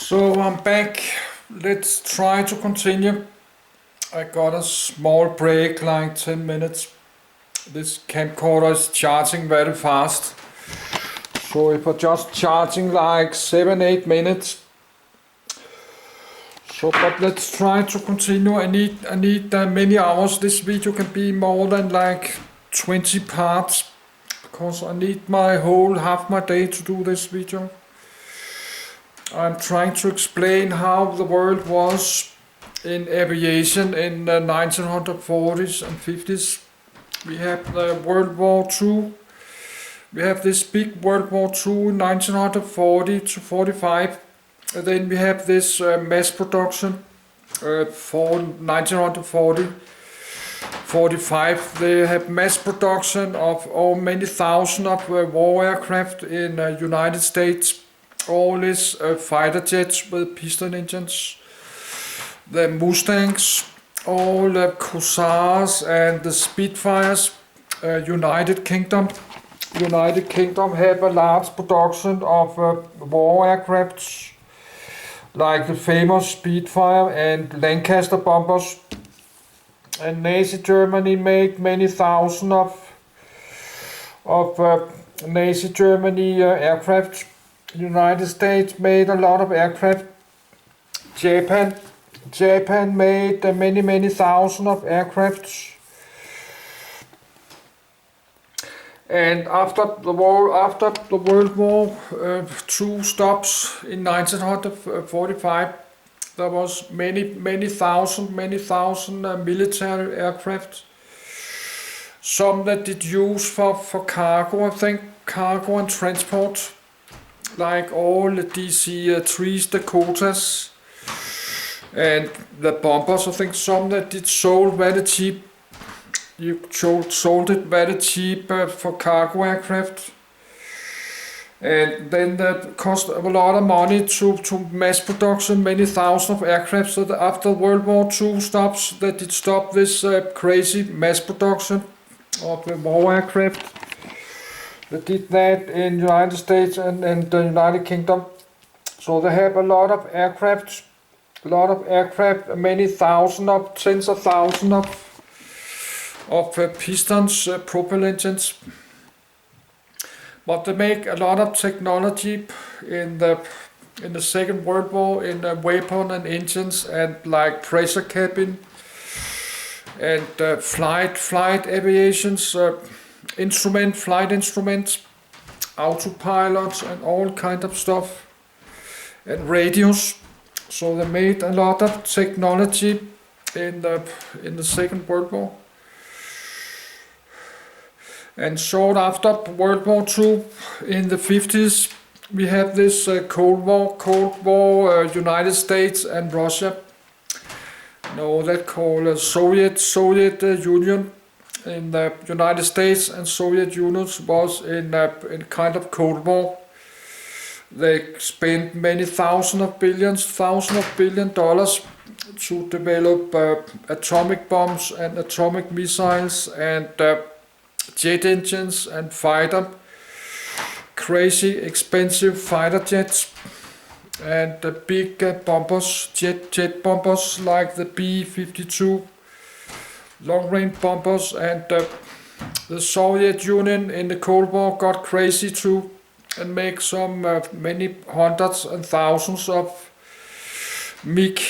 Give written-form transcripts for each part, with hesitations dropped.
So I'm back. Let's try to continue. I got a small break, like 10 minutes. This camcorder is charging very fast. So if I just charging like 7-8 minutes. So but let's try to continue. I need many hours. This video can be more than like 20 parts because I need my whole half my day to do this video. I'm trying to explain how the world was in aviation in the 1940s and 50s. We have the World War II. We have this big World War II in 1940 to 45. And then we have this mass production for 1940. 45. They have mass production of many thousand of war aircraft in the United States. All these fighter jets with piston engines, the Mustangs, all the Corsairs and the Spitfires. United Kingdom have a large production of war aircrafts, like the famous Spitfire and Lancaster bombers. And Nazi Germany made many thousand of Nazi Germany aircraft. United States made a lot of aircraft. Japan made many thousand of aircrafts. And after the World War II stops in 1945, there was many thousand military aircraft. Some that did use for cargo, I think, cargo and transport. Like all the DC-3s, Dakotas, and the bombers. I think some that did sold very cheap. You sold it very cheap for cargo aircraft. And then that cost a lot of money to mass production, many thousands of aircraft. So that after World War II stops, that it stopped this crazy mass production of the war aircraft. They did that in the United States and the United Kingdom. So they have a lot of aircraft, many thousand of, tens of thousands of pistons, propellant engines. But they make a lot of technology in the Second World War in weapon and engines and like pressure cabin and flight aviations. Flight instruments, autopilots and all kind of stuff, and radios. So they made a lot of technology in the Second World War. And short after World War II, in the 50s, we have this Cold War, United States and Russia. No, that called Soviet Union. In the United States and Soviet Union was in kind of Cold War. They spent many thousands of billion dollars to develop atomic bombs and atomic missiles and jet engines and crazy expensive fighter jets and big bombers, jet bombers like the B-52. Long-range bombers, and the Soviet Union in the Cold War got crazy too and make some many hundreds and thousands of MiG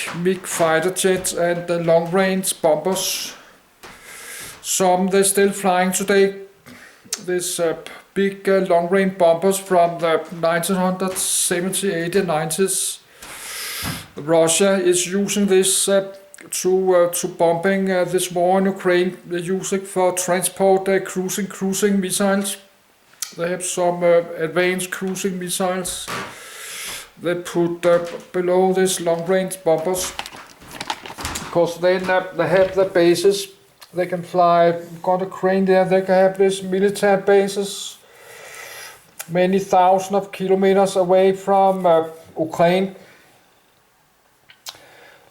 fighter jets and the long-range bombers. Some they're still flying today. This big long-range bombers from the 1970s, 80s, 90s. Russia is using this to bombing this war in Ukraine. They use it for transport cruising missiles. They have some advanced cruising missiles they put below these long-range bombers, because then they have the bases. They can fly, got a crane there, they can have these military bases many thousands of kilometers away from Ukraine.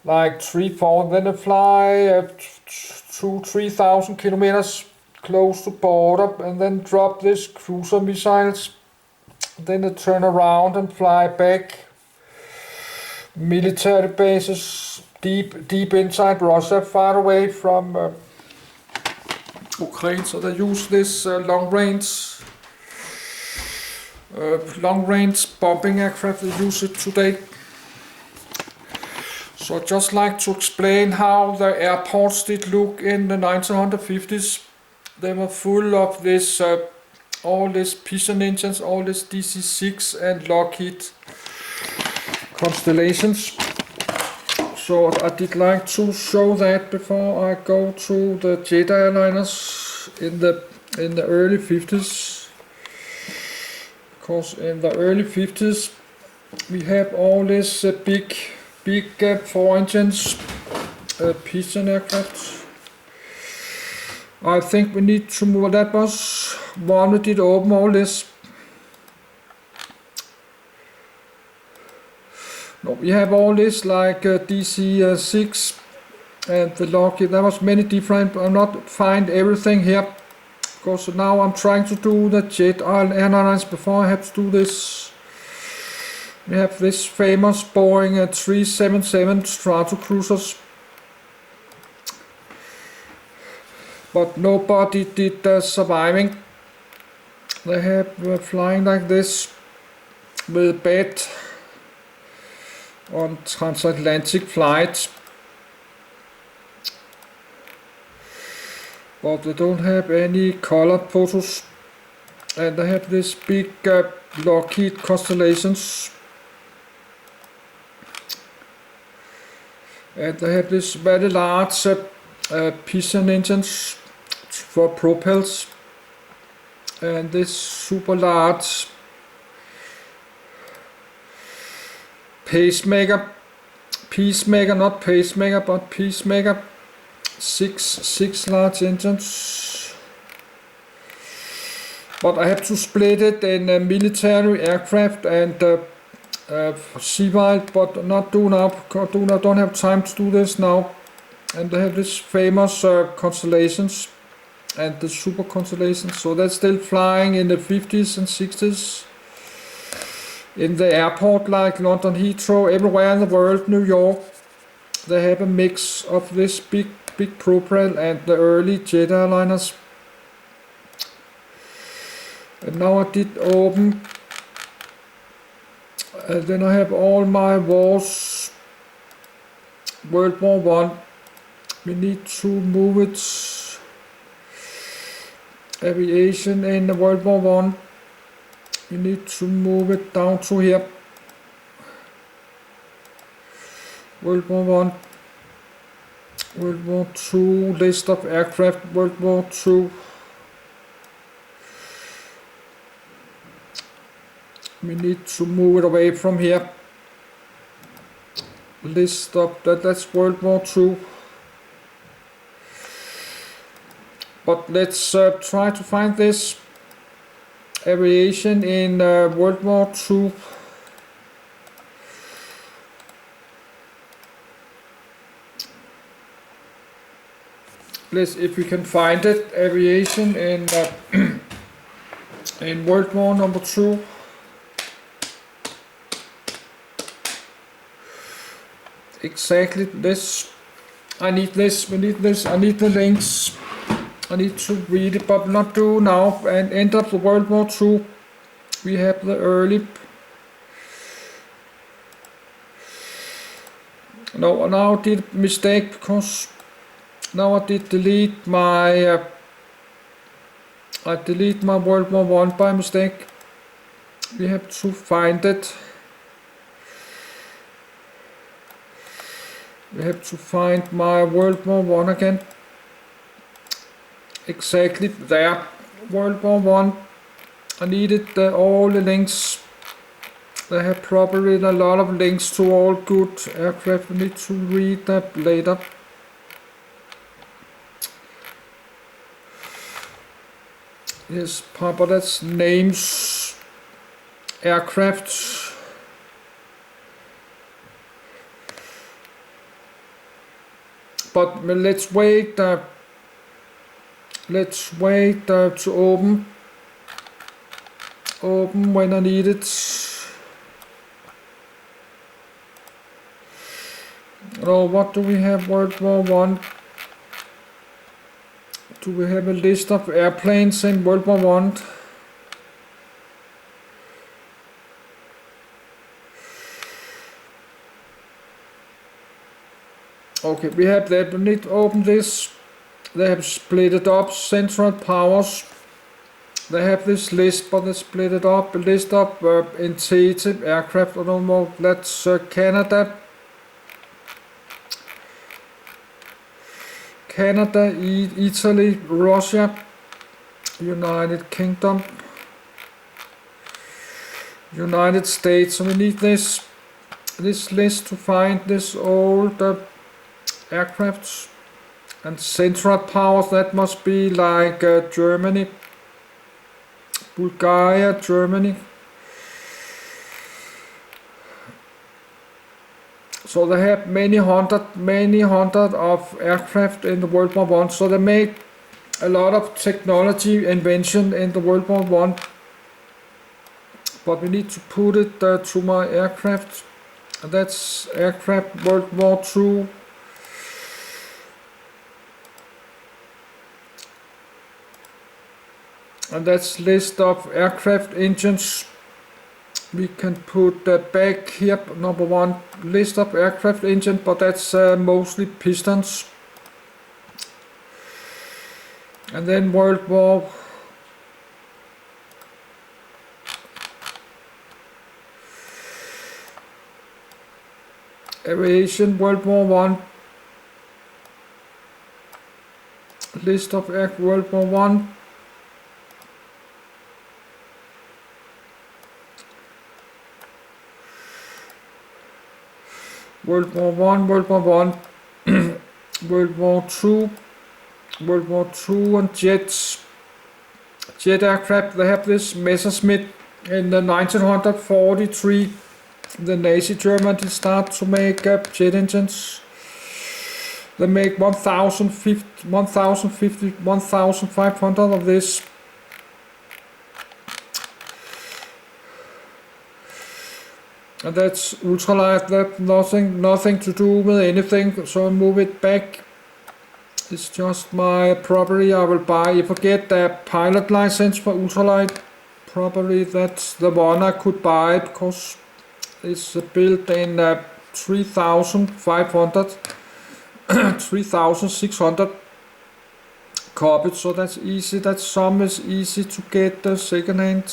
Like 3-4, then they fly 2,000-3,000 kilometers close to border and then drop these cruiser missiles. Then they turn around and fly back military bases deep inside Russia, far away from Ukraine. So they use this long-range bombing aircraft. They use it today. So I'd just like to explain how the airports did look in the 1950s. They were full of this, all these Pigeon engines, all these DC-6 and Lockheed Constellations. So I did like to show that before I go to the jet airliners in the early 50s. Because in the early 50s we have all these big 4 engines Pigeon aircraft. I think we need to move. That was one we did open all this. No, we have all this like DC-6 and the Lockheed. There was many different. I'll not find everything here because now I'm trying to do the jet airlines. Before I have to do this, we have this famous Boeing 377 Stratocruisers. But nobody did surviving. They have flying like this with bed on transatlantic flights. But they don't have any colored photos. And they have this big Lockheed Constellations. And they have this very large Pigeon engines for propels, and this super large peacemaker, not pacemaker, but peacemaker, six large engines. But I have to split it in military aircraft and civil, but not do now. Don't have time to do this now. And they have this famous constellations and the super constellations. So they're still flying in the 50s and 60s. In the airport like London Heathrow, everywhere in the world, New York, they have a mix of this big propel and the early jet airliners. And now I did open. And then I have all my wars. World War One. We need to move it. Aviation in the World War One. We need to move it down to here. World War One. World War Two. List of aircraft. World War Two. We need to move it away from here. List of that's World War Two. But let's try to find this aviation in World War II. Let's, if we can find it, aviation in in World War number 2. Exactly this. I need this. We need this. I need the links. I need to read it, but not do now. And end of the World War II, we have the early. No, now I did mistake because now I did delete my. I delete my World War One by mistake. We have to find it. We have to find my World War One again. Exactly there, World War One. I needed all the links. They have probably a lot of links to all good aircraft. I need to read that later. Yes, Papa, that's names, aircraft. But let's wait. Let's wait to open when I need it. Oh, what do we have? World War One. Do we have a list of airplanes in World War One? Okay, we have that. We need to open this. They have split it up. Central Powers. They have this list, but they split it up. A list of initiative aircraft. I don't know. That's Canada. Canada, Italy, Russia, United Kingdom, United States. So we need this list to find this old aircrafts. And Central Powers, that must be like Germany, Bulgaria, Germany. So they have many hundred of aircraft in the World War One. So they made a lot of technology invention in the World War One. But we need to put it to my aircraft. And that's aircraft World War Two. And that's list of aircraft engines. We can put back here, number one, list of aircraft engine, but that's mostly pistons. And then World War Aviation, World War One, list of World War One. World War One, World War One, World War Two, World War Two, and jets, jet aircraft. They have this Messerschmitt in the 1943. The Nazi Germany start to make jet engines. They make 1,500 of this. And that's ultralight, that nothing to do with anything, so I move it back. It's just my property I will buy. If I get a pilot license for ultralight, probably that's the one I could buy, because it's built in 3,500, 3,600 copies, so that's easy. That sum is easy to get second hand.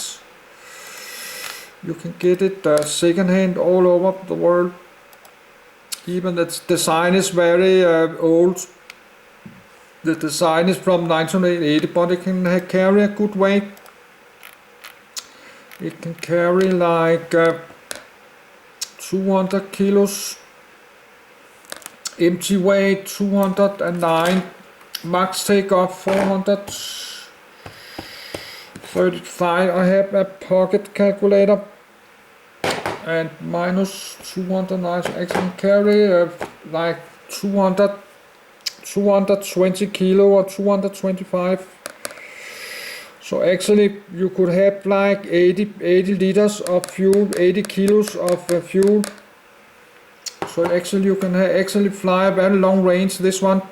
You can get it second hand all over the world. Even the design is very old. The design is from 1980, but it can carry a good weight. It can carry like 200 kilos. Empty weight 209. Max takeoff 435. I have a pocket calculator. And minus 209, so I can carry like 220 kilo or 225. So actually you could have like 80 liters of fuel, 80 kilos of fuel. So actually you can actually fly a very long range, this one,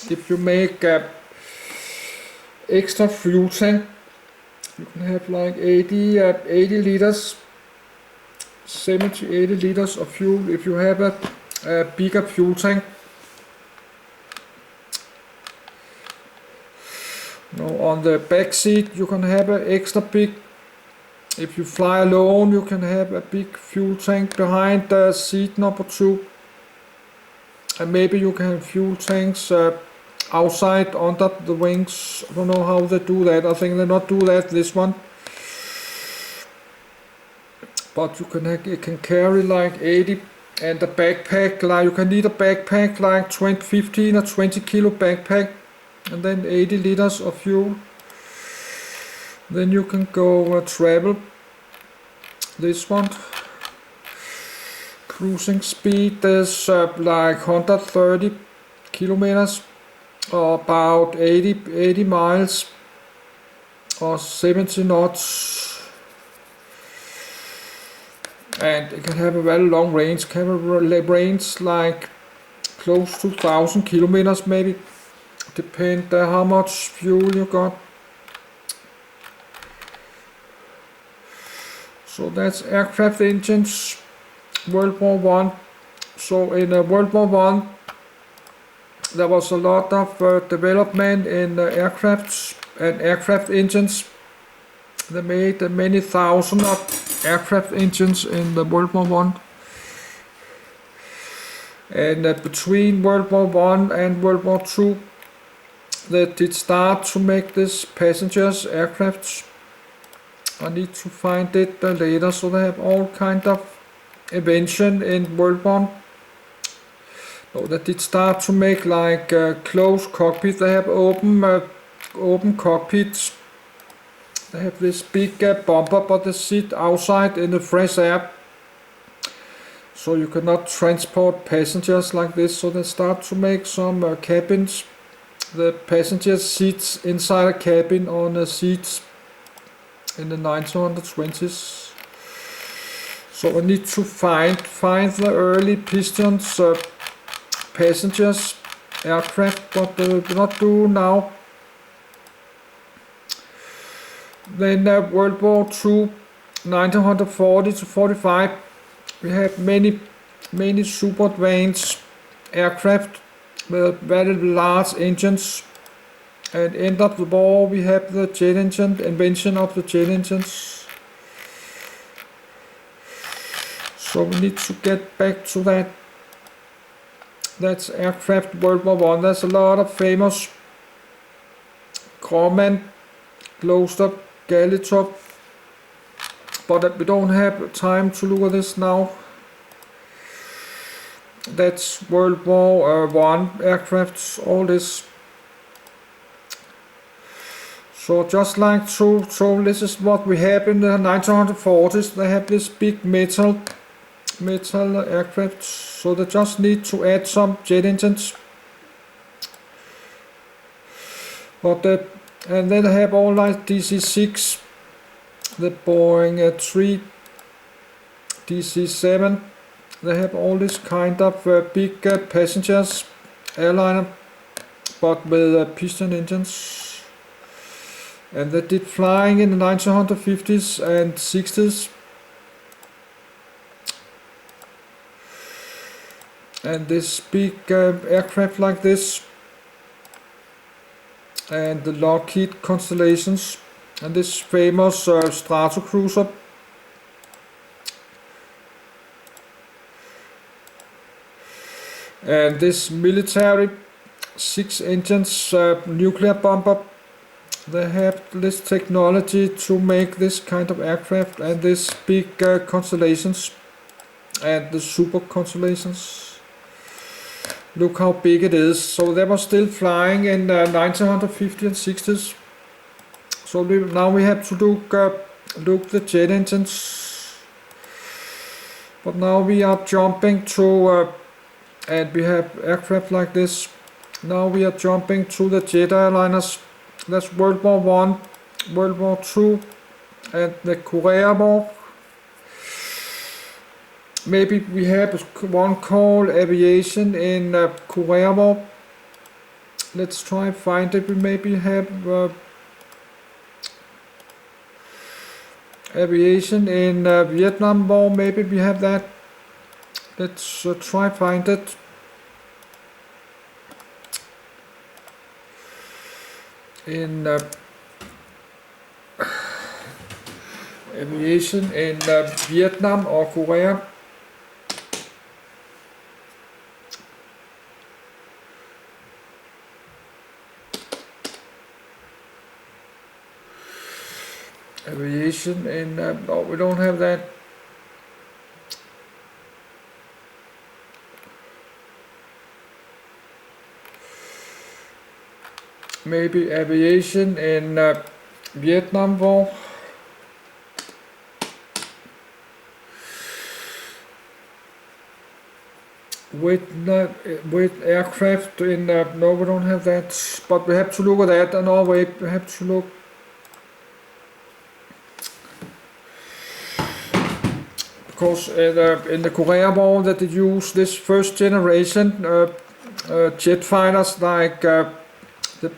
if you make extra fuel tank. You can have like 80 liters, 70-80 liters of fuel if you have a bigger fuel tank. Now on the back seat you can have an extra big. If you fly alone you can have a big fuel tank behind the seat number 2. And maybe you can have fuel tanks outside under the wings. I don't know how they do that. I think they not do that this one. But it can carry like 80, and the backpack, like you can need a backpack like 15 or 20 kilo backpack, and then 80 liters of fuel. Then you can go travel. This one, cruising speed is like 130 kilometers, or about 80 miles, or 70 knots. And it can have a very long range, like close to 1,000 kilometers maybe. Depend how much fuel you got. So that's aircraft engines, World War One. So in World War One, there was a lot of development in aircrafts and aircraft engines. They made many thousands of aircraft engines in the World War One. And between World War One and World War Two, they did start to make this passengers aircrafts. I need to find it later. So they have all kind of invention in World War. No, they did start to make like closed cockpit. They have open cockpits. They have this big bumper, but they sit outside in the fresh air. So you cannot transport passengers like this. So they start to make some cabins. The passengers sits inside a cabin on the seats in the 1920s. So I need to find the early pistons passengers aircraft, but they will not do now. Then World War II, 1940 to 45, we have many super advanced aircraft with very large engines. At the end of the war, we have the jet engine, invention of the jet engines. So we need to get back to that. That's aircraft World War One. There's a lot of famous Comet, Gloster, Gallitop, but we don't have time to look at this now. That's World War One aircrafts, all this. So just like so this is what we have in the 1940s. They have this big metal aircraft. So they just need to add some jet engines. But and then they have all like DC-6, the Boeing 3, DC-7. They have all this kind of big passengers, airliner, but with piston engines. And they did flying in the 1950s and 60s. And this big aircraft like this, and the Lockheed Constellations, and this famous Stratocruiser. And this military 6 engines nuclear bomber. They have this technology to make this kind of aircraft, and this big constellations and the super constellations. Look how big it is. So they were still flying in 1950 and 60s. So now we have to look the jet engines. But now we are jumping to and we have aircraft like this. Now we are jumping to the jet airliners. That's World War One, World War Two, and the Korea War. Maybe we have one called aviation in Korea War. Let's try and find it. We maybe have aviation in Vietnam War. Maybe we have that. Let's try find it. In aviation in Vietnam or Korea. Aviation in no, we don't have that. Maybe aviation in Vietnam War. With aircraft in no, we don't have that. But we have to look at that. And oh wait, we have to look. Because in the Korea War that they use this first generation jet fighters like the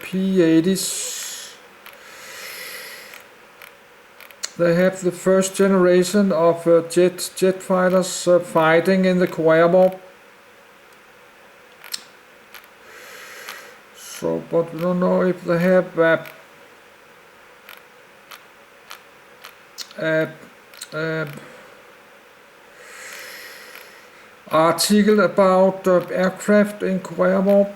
P-80s. They have the first generation of jet fighters fighting in the Caravelle. So, but we don't know if they have article about aircraft in Caravelle.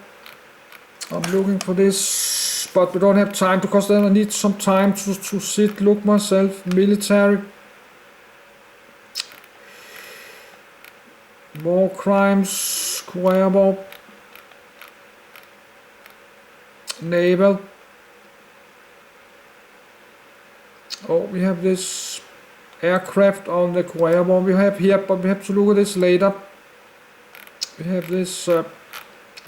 I'm looking for this, but we don't have time because then I need some time to sit, look myself. Military, war crimes, Caravelle, naval. Oh, we have this aircraft on the Caravelle we have here, but we have to look at this later. We have this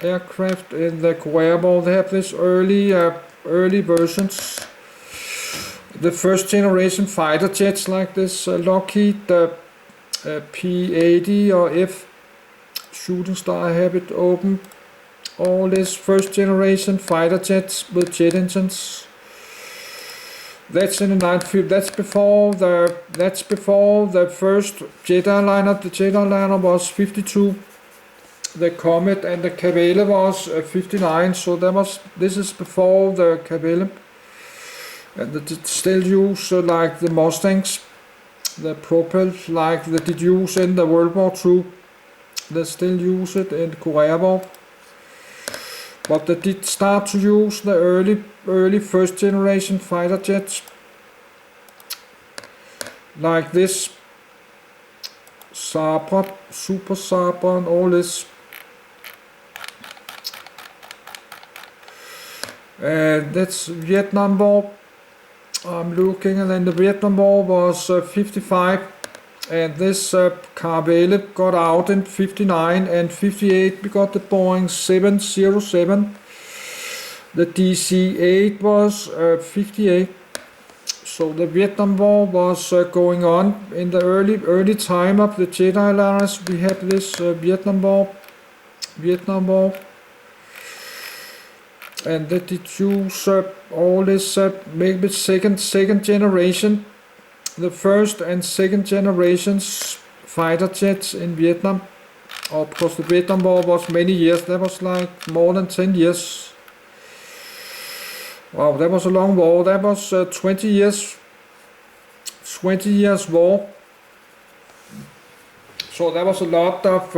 aircraft in the Caravelle. They have this early versions. The first generation fighter jets like this Lockheed P-80 or F Shooting Star. I have it open. All this first generation fighter jets with jet engines. That's in the 1950s. That's before the first jet airliner. The jet airliner was 52. The Comet and the Caravelle was 59. So this is before the Caravelle. And they still use like the Mustangs, the propel like they did use in the World War II. They still use it in Caravelle. But they did start to use the early first generation fighter jets like this Sabre, Super Sabre and all this. And that's Vietnam War. I'm looking, and then the Vietnam War was 55, and this Caravelle got out in 59, and 58 we got the Boeing 707. The DC-8 was 58. So the Vietnam War was going on in the early time of the jet airliners. We had this Vietnam War, and they did use all this maybe second generation, the first and second generations fighter jets in Vietnam. Because the Vietnam War was many years. That was like more than 10 years. Wow, that was a long war. That was 20 years. 20 years war. So there was a lot of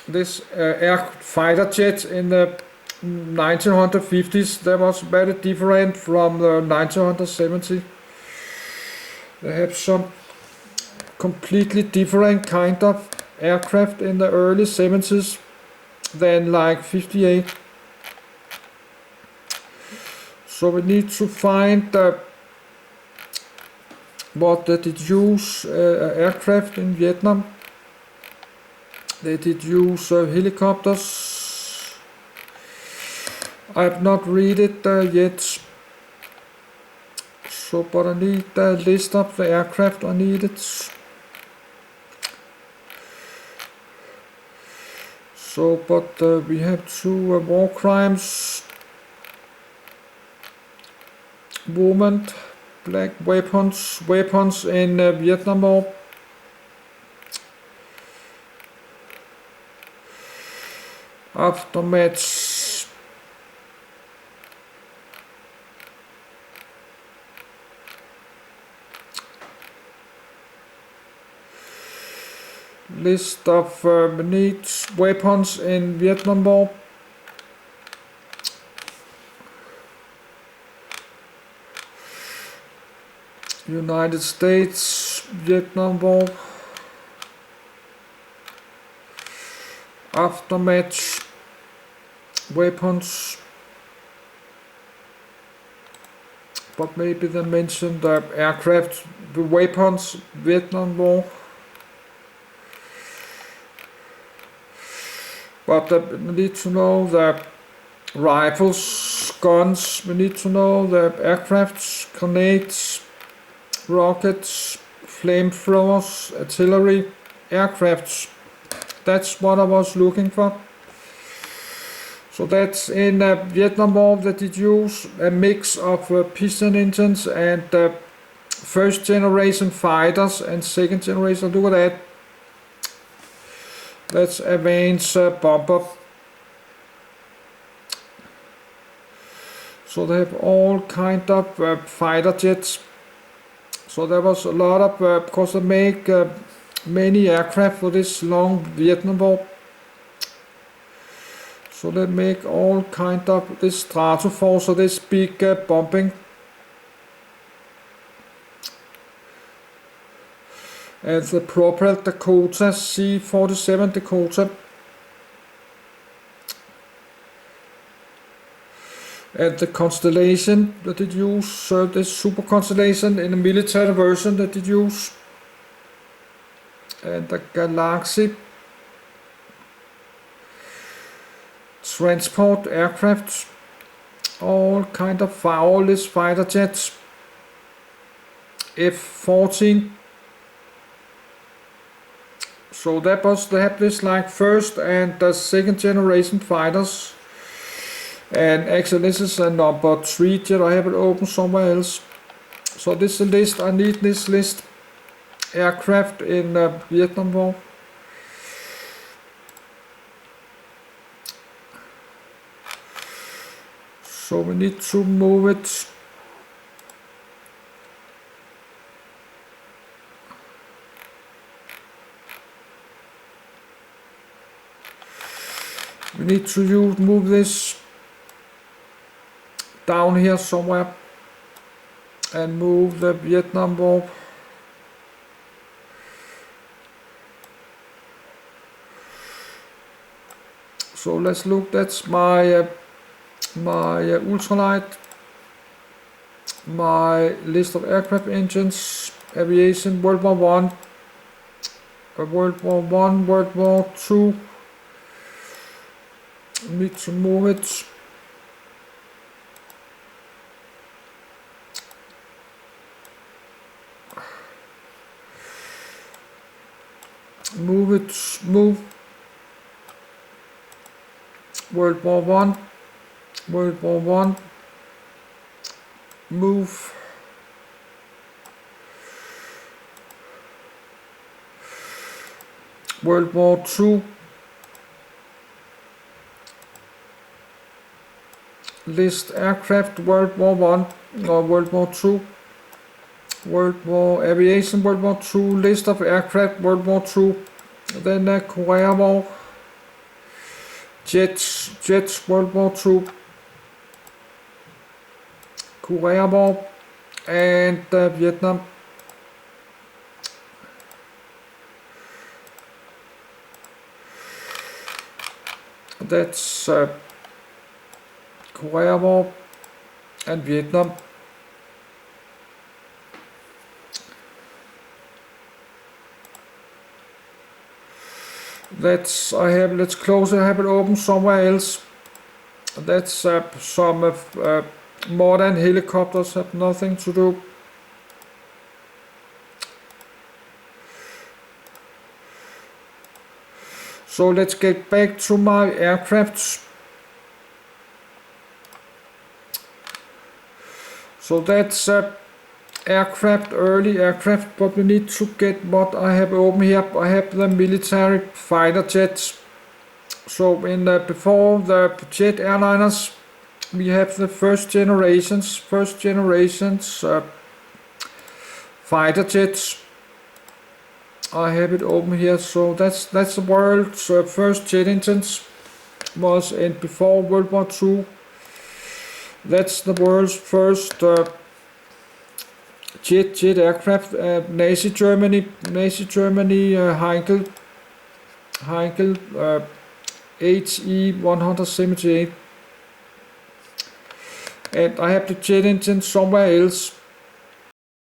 this air fighter jet in the 1950s. That was very different from the 1970s. They have some completely different kind of aircraft in the early 70s than like 58. So we need to find what they did use aircraft in Vietnam. They did use helicopters. I have not read it yet. So, but I need a list of the aircraft I needed. So, but we have two war crimes. Movement, black weapons in Vietnam War. Aftermath. List of needs weapons in Vietnam War. United States, Vietnam War. Aftermath weapons. But maybe they mentioned the aircraft, the weapons, Vietnam War. But we need to know the rifles, guns, we need to know the aircrafts, grenades, rockets, flamethrowers, artillery, aircrafts. That's what I was looking for. So that's in Vietnam War that did use a mix of piston engines and first generation fighters and second generation. Look at that. That's advanced bomber. So they have all kind of fighter jets. So there was a lot of, because they make many aircraft for this long Vietnam War. So they make all kind of this stratoforce, so this big bombing. And the propelled Dakota, C-47 Dakota. And the Constellation that it use, this Super Constellation in a military version that it use. And the Galaxy transport aircraft, all kind of all these fighter jets. F-14. So that was, they have this like first and the second generation fighters. And actually this is a number 3 jet, I have it open somewhere else. So this is a list, I need this list. Aircraft in Vietnam War. So we need to move it. We need to move this down here somewhere and move the Vietnam War. So let's look, that's my ultralight, my list of aircraft engines, aviation, World War One, World War One, World War Two. Need to move it. Move it, move. World War One, World War One, move. World War Two, list aircraft, World War One or World War Two, World War aviation, World War Two, list of aircraft, World War Two, then Caravelle. Jets, World War II, Caravelle, and Vietnam. That's Caravelle and Vietnam. Let's close it, I have it open somewhere else. That's some modern helicopters, have nothing to do. So let's get back to my aircraft. So that's aircraft, early aircraft, but we need to get what I have open here. I have the military fighter jets. So in before the jet airliners, we have the first generations fighter jets. I have it open here. So that's the world's first jet engines, was in before World War II. That's the world's first jet aircraft. Nazi Germany, Heinkel HE-178. And I have the jet engine somewhere else.